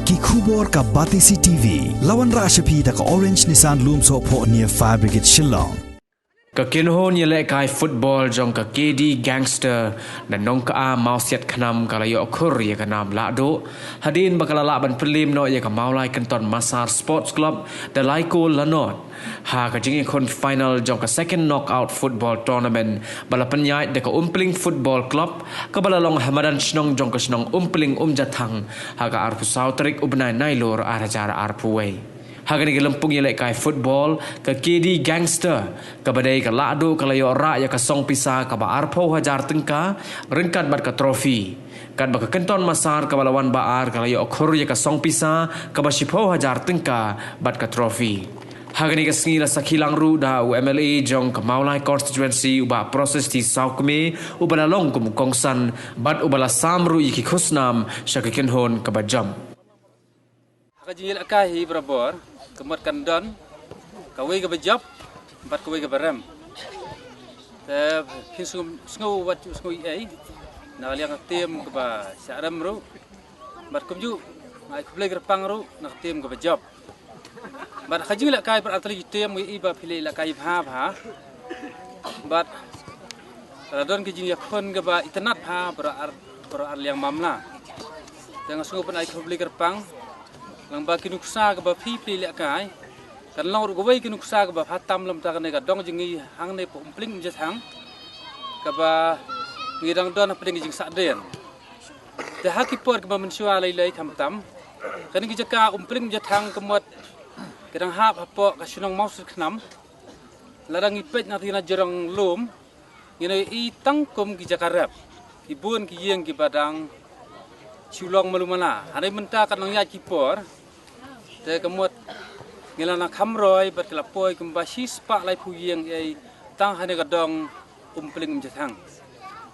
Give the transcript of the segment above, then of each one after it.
ki khubor ka Batisi TV lawan ra shapi da ka Orange Nissan Loom so pho near Fire Brigade Shillong ka kinho ni le kai football jong ka KD Gangster na nong ka a mau siat khnam ka la yo khur ye ka nam la do hadin bakala la ban prelim no ye ka mau lai kan ton Masar Sports Club da lai ko lanot ha ka jing kon final jong ka second knockout football tournament bala panyai de ka umpling football club ka bala long hamadan snong jong ka snong umpling jathang ha ka ar pusau trik ubnai nailor arajara ar puwei Hagan ni lempung ye kai football ka KD Gangster ka badai ka lado ka layo ra ya ka song pisa ka ba arpo hajar tengka rengkat bat ka trofi kan ba ka kenton Masar ka balawan baar ka layo khur ya ka song pisa ka ba shipo hajar tengka bat ka trofi Hagan ni ka sngila sakilang ru da UMLA jong ka Maulai constituency uba proses ti saukme ubala long kum kongsan bat ubala samru iki khusnam syakakin hon ka bajam Kajil akahi berabor kemat kandon kawai ke bejap empat kawai ke barem kisum sngu wat sngu ai na liang tim ke ba syaram ru empat kumju mai kublai gerpang ru na tim ke bejap empat kajil akahi beratli tim wi iba pilih akahi bha empat radon kijin yakon ke ba internet ha berar liang mamla dengan sngu pen ai kublai gerpang lang ba kinuksa ka ba pipli le kai kan long ru goi kinuksa ka ba hatam lam ta ka ne ka dong jingi hang ne pumpling je thang ka ba ngidang don apring jing sa den te hakipor ka ba mensua lai lai kham tam kan gi jaka umpling je thang kemot kedang hap hapo ka sunong maus khnam larang ipet na tina jerong lum ngine I tangkum gi jakarap ki bun ki yeng ki badang Chulong malumana, hari mentah kan nangya kipor, te kemut ngelana kamroy berkelapoi kembasi spak lai puyeng ai tang hane kadong umpling jethang.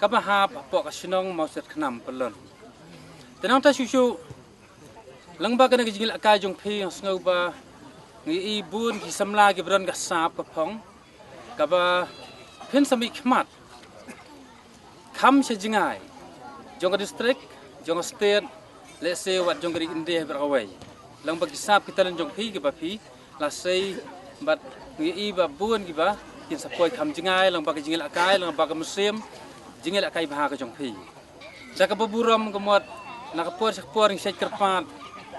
Kabahap apa kasinong mau set kenam pelon. Tenang ta susu langba kana gijil akai jong phi ngau ba ngi ibun ki samla ki bron ka sap ka phong kaba phen sami khmat kham se jingai jong district jong state let's say wat jong gari India berawai lang bagi sap kita lan jong phi ke ba phi la sei bat ngi ba bun ki ba kin sapoi kham jingai lang bagi jingil akai lang bagi musim jingil akai bah ka jong phi jaka baburam kemot nak por sakpor ngi set kerpat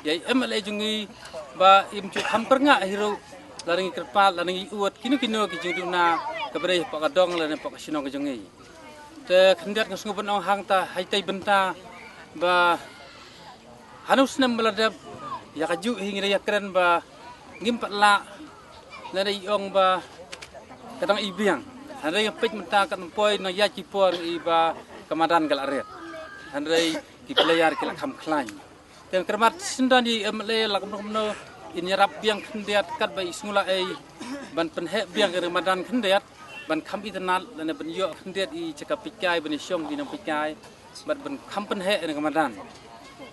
yai MLA jungi ba im chu kham pernga hiro laring kerpat laring uat kinu ki jingduna kabre pa kadong lan pa kasino ka jongi te khendat ngasngupan ong hang ta haitai benta ba hanus nem beladap ya kaju hingga ya keren ba ngimpat la nada iong ba kadang ibiang handai pej menta kan poi na ya cipor iba kamadan gal aret handai ki playar ki kham khlain ten kermat sindan di MLA la kamno inyarap biang khendiat kat ba isngula ai ban penhe biang ke ramadan khendiat ban kham itnal lan ban yo khendiat I cekapikai ban syong di nang pikai bat ben kampen he en kamadan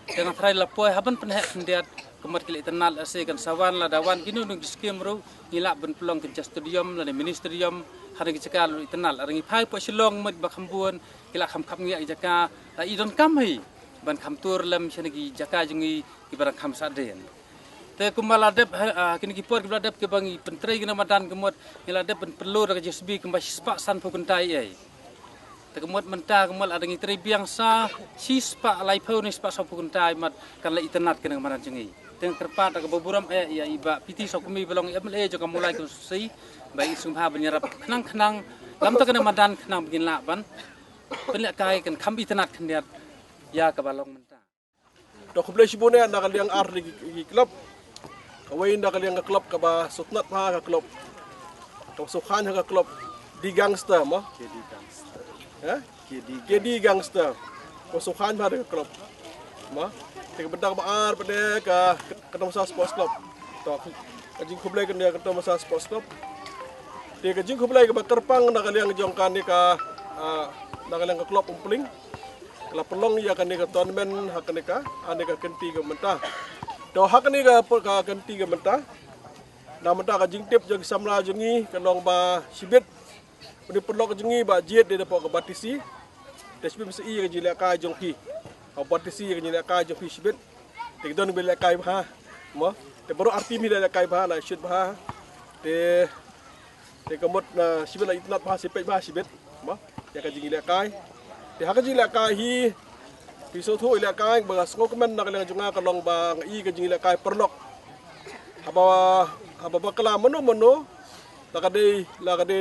dengan trai lapoi haban pen he kendiat kemat kili tenal ase kan sawan la dawan kinu nung skim ru ngilak ben pelong ke stadium la ministerium hari ke cekal tenal aringi phai po silong mat ba khambuan kila kham ngi jaka ta I don kam hi ban kham tur lam chenegi jaka jungi ibarat kham saden te kumala dep kini ki por dep ke bangi pentrai kena madan kemot ngila dep ben perlu ra JSB kembas spak san pukuntai ai Tekemut mentah kemal ada ngitri biang sa sispa lai pau ni spa sopu kuntai mat kan la internet kena mana jengi teng kerpat ke boburam ya iba piti sokumi belong MLA juga mulai ke si baik sumha benyarap kenang lam ta kena madan kenang begin laban penlek kai kan kam internet kendiat ya ke balong mentah dok blai sibone na kaliang ar di klub kawai na kaliang klub ka ba sutnat ha ka klub to sukhan ha ka klub di gangster mo KD Gangster Kosukan pada klub ma tiga bedang baar pada ke Masar Sports Club to kajing kublai kan dia ke Masar Sports Club dia kajing kublai ke Terpang nak kalian jongkan ni ka nak kalian ke klub umpling kalau pelong ya kan ni ke tournament hak ni ka ane ka kenti ke mentah to hak ni ka kenti ke mentah na mentah kajing tip jang samla jengi kalong ba sibit Ini perlu kejengi ba jet dia dapat ke Batisi. Despi mesti ia ke jilak ka jongki. Au Batisi ke jilak ka jongki sibit. Don bila kai bah, mo. Te baru arti mi bila kai bah la shoot bah. Te kemut na sibet la itnat bah sipet bah sibet, mo. Ya ka jingila kai. Te ha ka jingila kai hi piso thu ila kai ba sko kemen na kalang junga kalong ba i ka jingila kai perlok. Haba bakla mano la kadai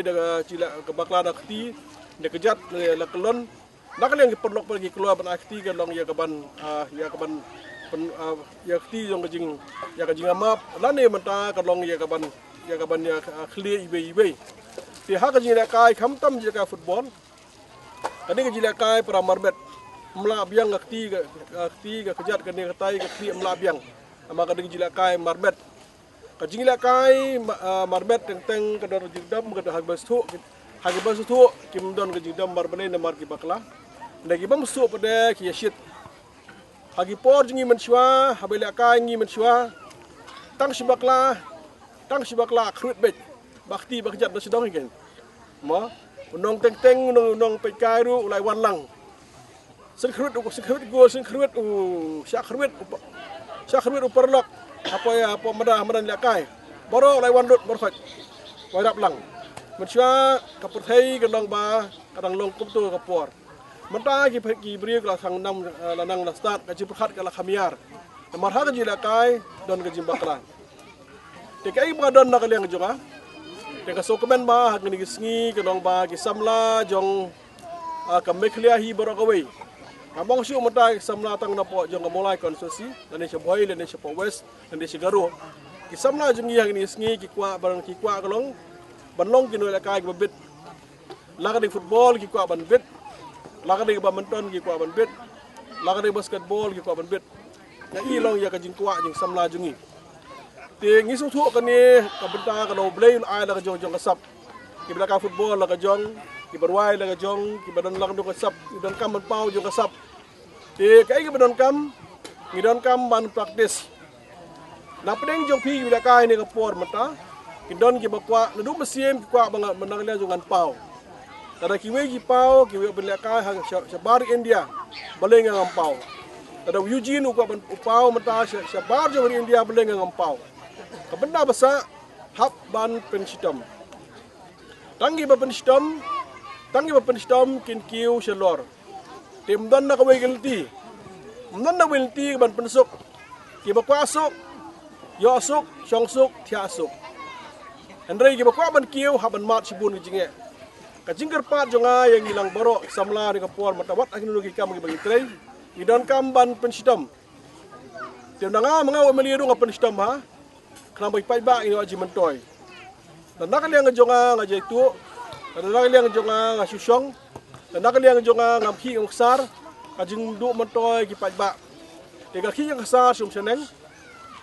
daga cila ke bakla dak ti de kejat la kelon nak yang perlok pergi keluar ban akti ke long ya kaban ya akti yang kejing amap lane menta ke long ya kaban ya clear ibe ti ha ka jingila kai kham tam jika football kani ka jingila kai para marbet mla biang akti ke kejat kani katai ke ti mla biang ama ka jingila kai marbet kajingila kai marbet teng kadar jingdam kada hagbas tu kim don ka jingdam marbane na marki bakla lagi bam su pada ki yashit hagi por jingi menshwa habela kai ngi menshwa tang shibakla khrut bet bakti bakjat do sidong igen mo unong teng unong pe kai ru ulai wan lang sen khrut go syak khrut uperlok apa madan lakai boro lai wan lut borfat wairap lang mensia kaperthai kadang ba kadang long kum tu kapor menta ki bri ka thang nam lanang la start ka jipkhat ka la khamiar mar ha ka ji lakai don ka jimbaklan te kai ba don na ka leng jonga te ka sokemen ba ha ni gisngi kadang ba ki samla jong ka meklia hi boro ka wei Among siu mata samla tang na po jong mulai konstitusi dan Indonesia Boy dan Indonesia West dan Indonesia Garu. Kisamla jong yang ni sngi ki kwa barang ki kwa kalong banlong kino la kai babit. Laga di football ki kwa ban bit. Laga di badminton ki kwa ban bit. Laga di basketball ki kwa ban bit. Ya ilong ya ka jing kwa jing samla jongi. Ti ngi su thu ka ni ka benta ka no blay ai la ka jong kasap. Ki belaka football la ka jong ki berwai la jong ki badan lang do kasap ki don kam pau jong kasap te kai ki badan kam ngi don kam ban practice na pedeng jong pi bila kai ni ka por mata ki don ki bakwa na du mesiem ki kwa bang menang le jongan pau tada ki we ki pau ki we bila kai ha sabar India baleng ngam pau tada Eugene ku ban pau mata sabar jong India baleng ngam pau ka benda basa hab ban pensitam tangi ba pensitam kin kiu shalor tim don na kawai gilti mnon na wilti ban pensuk ki bakwa suk yo suk chong suk thia suk andrei ki bakwa ban kiu haban mat sibun jinge ka jingker pat jonga yang hilang boro samla ni kapor matawat akin lu ki kam ki bagi trei ni don kam ban pensitam tim nanga mangaw meliru ngapen sitam ha kena bai ba ini aji mentoy dan nak liang jonga ngajai tu dan nak liang jonga ngasusong dan nak liang jonga ngamki ngaksar kajing du mentoy ki ba tiga ki yang kasar sum seneng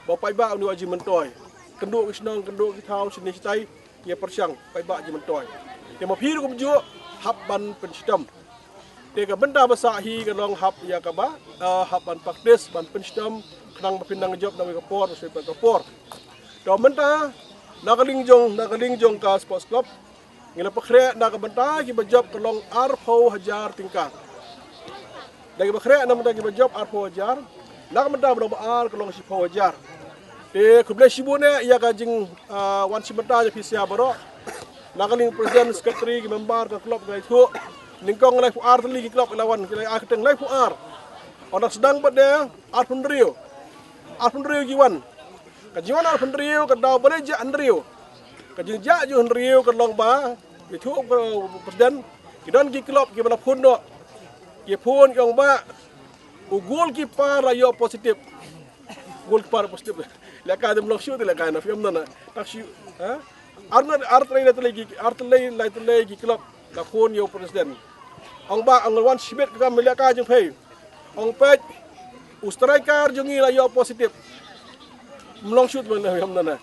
ba ba ini aji mentoy kenduk kisnong kenduk ki thau sini sitai ye persyang ba aji mentoy dia mau piru kumju hab ban pensitam tiga benda besar hi kalong hab ya kaba hab ban praktis ban pensitam kenang berpindang job dan kapor sesuai kapor Domenta nakaling jong ka sports club ngila pakre nakabenta ki bajob kalong arpo hajar tingkat dagi pakre namda ki bajob arpo hajar nakabenta berapa ar kalong sipo hajar te kuble sibune iya ka jing wan sibenta ja pisia baro nakaling president secretary ki member ka club gai thu ningkong lai fu ar tli ki club lawan ki lai akateng lai fu ar onak sedang pada arpun rio giwan kajiwan ar pendriu kadau boleh ja andriu kajinja ju andriu kadlong ba itu presiden kidon ki klub ki bala pun do ki pun yong ba ugol ki para yo positif gol para positif la ka dem lok shoot la ka na film na tak shi ha arna artlay ki klub la pun yo presiden ong ba ang wan sibet ka mila ka jeng phei ong pej striker jungi la yo positif melong shoot mana yang mana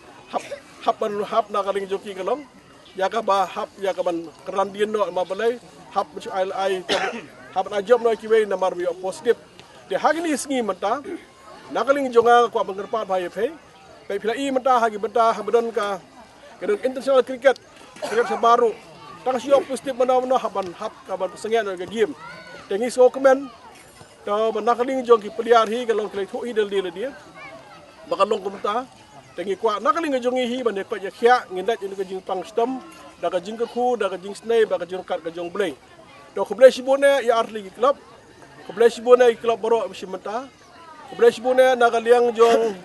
hap nak kaling joki kalong ya ka ba hap ya ka ban kerandian no ma balai hap ai hap na job no kiwe na mar bi positif de hagni sngi mata nakaling jonga ko bangerpat bhai pe philai mata hagi benta habdon ka kedon international cricket sabaru tang sio positif mana haban hap ka ban sengen ga game tengi so kemen Tau menakaling jong ki peliar hi kalong kelai thu hi del dia. Bakalong kumta. Tengi kuat nakaling jong hi ban ko ya khia ngindat ini ke jing pang stem, da ka jing ke khu, da ka jing snei, ba ka jing kat ka jong blei. Tau ko blei sibone ya arli klub. Ko blei sibone klub baro simenta. Ko blei sibone nakaliang jong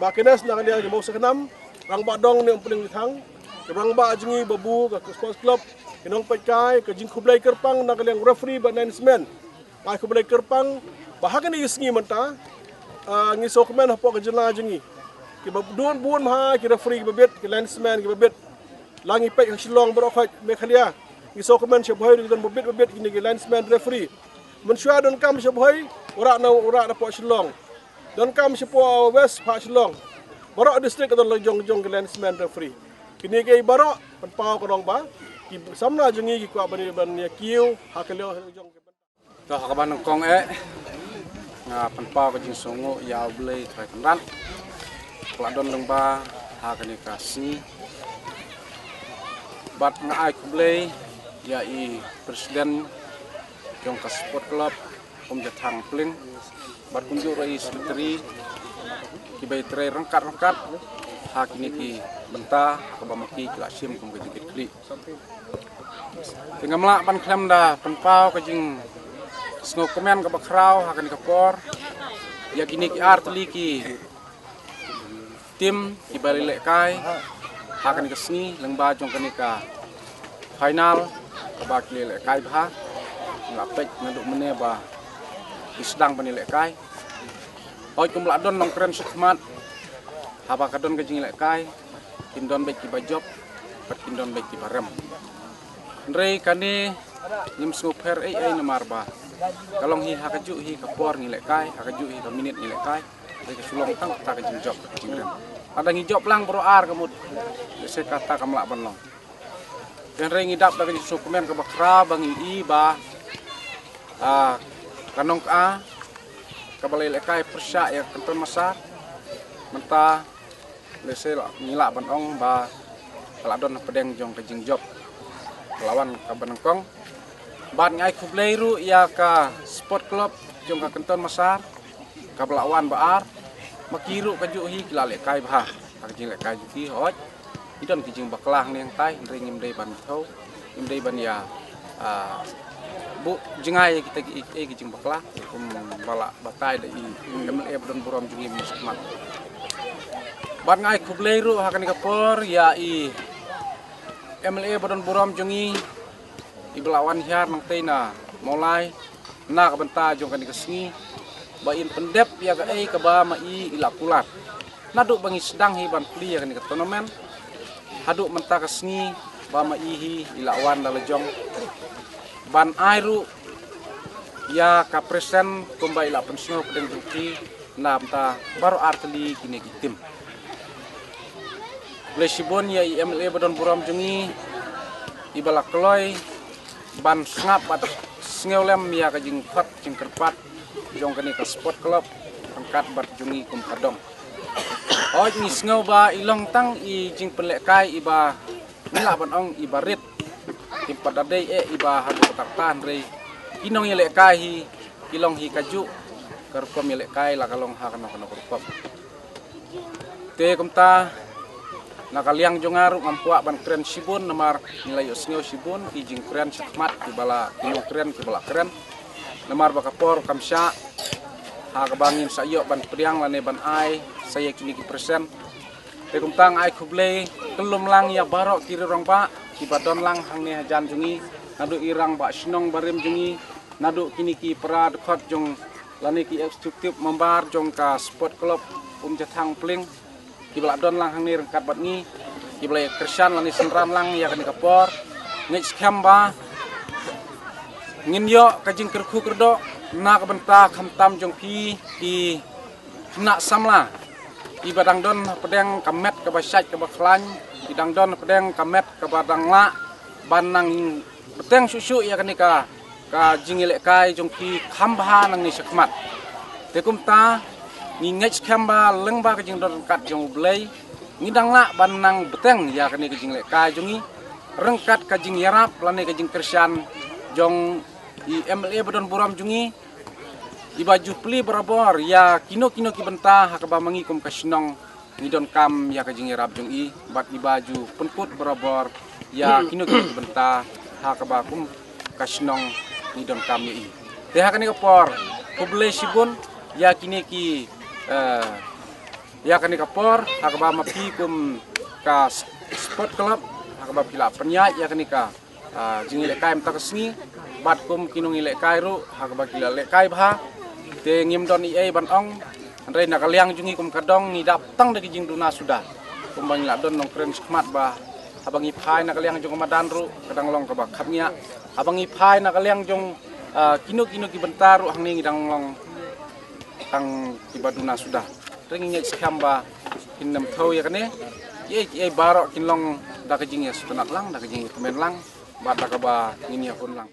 Bakenes nakaliang di mau sekenam. Rang ba dong ni paling thang. Rang ba jingi babu ka sports club. Inong paikai ka jing kublai kerpang nakaliang referee ba announcement. Ai kublai kerpang bahagan ni isngi menta. Ngi sokmen hapo ka jela jingi. Ki babduan buan ma ki referee ki babet ki linesman ki babet. Langi pek ang silong bro khaj me khalia. Ngi sokmen shabhoy don babet ki ni linesman referee. Mensyua don kam shabhoy ora na po silong. Don kam sipo west pa silong. Baro district don jong ki linesman referee. Kini ke baro panpau ko dong ba. Ki samna jingi ki kwa bani ban ya kiu hakelio jong ki. Toh kaban kong nga panpau ka jing songo ya blei trai kanran kladon lengba ha kani kasi bat nga ai blei ya i presiden jong ka sport club jatang pling bat kunju rai sekretari ki bai trai rangkat ha kini ki benta ka bamaki klasim kum ka jikit kli tingamla pan klem da panpau ka jing Snow komen ke bakrau akan kapor ya kini ki artli ki tim ki bali lekai akan ke sni lengba jong kani ka final ke bakli lekai bah ngapek ngaduk mene ba sedang pani lekai oi kum ladon nong keren sukmat haba kadon ke jing lekai kindon baik ki bajob pat kindon baik ki barem ndrei kani nim super ai namar ba kalong hi hakaju hi kapor ni lekai hakaju hi minit ni lekai dari kesulong tang ta ke job jingren ada ngijob lang bro ar kemud se kata kamla banlong dan re ngidap da ke sukumen ke bakra bang i ba kanong ka kabale lekai persya ya kenton masar menta lese ngila banong ba kaladon pedeng jong ke job lawan ka banengkong bat ngai kublai ru ya ka sport club jong ka kenton masar ka belawan baar makiru ka ju hi kilale kai bah ka jing le kai ju ki hoj idon ki jing baklang neng tai ring dei ban thau dei ban ya bu jingai kita ki jing bakla bala batai da i MLA don buram jungi musmat bat ngai kublai ru ha kan ka por ya i MLA don buram jungi ibelawan hiar nang teina mulai na ka benta jong kan kesni bain pendep ya ka ka ba ma i ilakulat naduk bangi sedang hi ban pli ya kan ka tournament haduk menta kesni ba ma i hi ilawan dalejong ban airu ya ka presen kumba ila pensno pedeng juki namta baru arteli kini tim Blesibon ya MLA badon buram jungi ibala kloy ban ngap at sngeolem ya ka jing pat jing kerpat jong kani ka sport club angkat bat jungi kum kadong oj ni sngew ba ilong tang i jing penlekai iba nila ban ong ibarit tim padadei iba hadu taktan rei inong ye lekai hi ilong hi kaju kerpom ye lekai la kalong ha kana kana kerpom te kumta nakaliang jongaru ngampua ban keren sibun namar nilai usnyo sibun ijing keren sakmat kibala kino keren kibala keren namar bakapor kamsya ha kabangin sayo ban priang lane ban ai saya kini ki persen te kumtang ai kublei kelum lang ya barok kiri rong pa kibadon lang hang ne jan jungi nadu irang ba sinong barim jungi nadu kini ki pra dekat jong lane ki eksekutif membar jong ka sport club jatang pling kibala don lang hang ni rengkat bat ni kibala kersan lani senram lang ya kan kapor ngej kamba ngin yo kajing kerku kerdo na ka benta khamtam jong pi di nak samla ibadang don pedeng kamet ka basat ka baklan idang don pedeng kamet ka badang la banang beteng susu ya kan ka jingilek kai jong pi khamba nang ni sakmat tekumta ngingej kamba lengba kajing don kat jong blei ngidang la banang beteng ya kani kajing lek ka jongi rengkat kajing yarap lane kajing kersan jong I MLA Badon Buram jungi I baju peli berabor ya kino ki benta hakaba mangikum kasinong ni don kam ya ka jingi rab jung I bat I baju penkut berabor ya kino ki benta hakaba kum kasinong ni don kam I teh hakani kapor kuble sibun ya kini ki ya kani kapor hakaba mapi kum ka sport club hakaba pila penya ya kani ka jingi lekai mta kesni bat kum kinung lekai ru hakaba kila lekai bha te ngim don I ban ong andre nakaliang jungi kum kadong ni daptang dagi jing duna sudah kum bang la don nong kren skmat ba abang I phai nakaliang jong madan ru kadang long ka ba khapnya abang I phai nakaliang jong kino ki bentaru hang ni dang long tang tiba duna sudah ring ngek skamba kinam thau ya kane ye barok kinlong da ka jing ya sunak lang da ka jing kemen lang bat da ka ba ngini ya pun lang